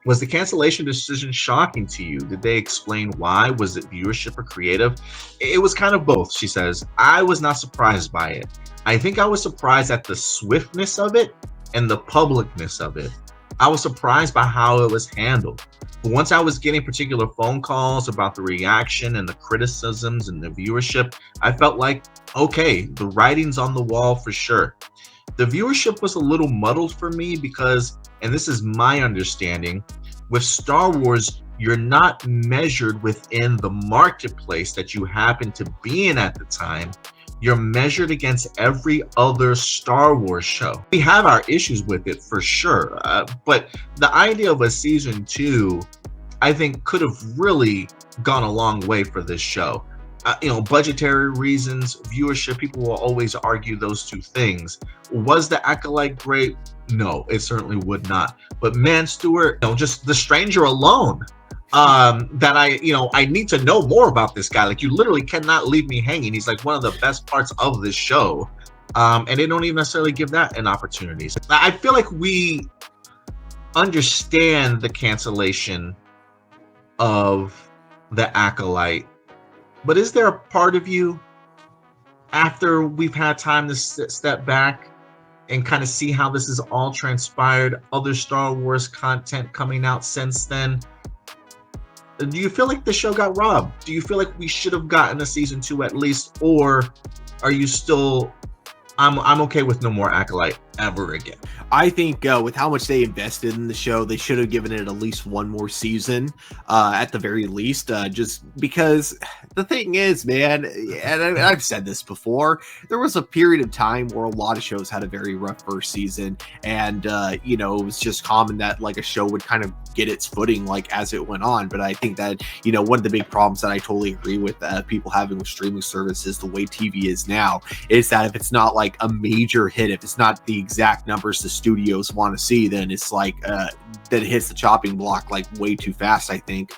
Was the cancellation decision shocking to you? Did they explain why? Was it viewership or creative? It was kind of both, she says. I was not surprised by it. I think I was surprised at the swiftness of it and the publicness of it. I was surprised by how it was handled. But once I was getting particular phone calls about the reaction and the criticisms and the viewership, I felt like, okay, the writing's on the wall for sure. The viewership was a little muddled for me because, and this is my understanding, with Star Wars, you're not measured within the marketplace that you happen to be in at the time. You're measured against every other Star Wars show. We have our issues with it for sure, but the idea of a season 2, I think, could have really gone a long way for this show. Budgetary reasons, viewership, people will always argue those two things. Was the Acolyte great? No, it certainly would not. But man, Stuart, just The Stranger alone, that I need to know more about this guy. Like, you literally cannot leave me hanging. He's like one of the best parts of this show. And they don't even necessarily give that an opportunity. So I feel like we understand the cancellation of the Acolyte. But is there a part of you, after we've had time to step back and kind of see how this has all transpired, other Star Wars content coming out since then, do you feel like the show got robbed? Do you feel like we should have gotten a season 2 at least? Or are you still, I'm okay with no more Acolyte ever again? I think with how much they invested in the show, they should have given it at least one more season, at the very least, just because the thing is, man, and I've said this before, there was a period of time where a lot of shows had a very rough first season, and it was just common that like a show would kind of get its footing like as it went on. But I think that one of the big problems that I totally agree with people having with streaming services, the way TV is now, is that if it's not like a major hit, if it's not the exact numbers the studios want to see, then it's like that it hits the chopping block like way too fast, I think.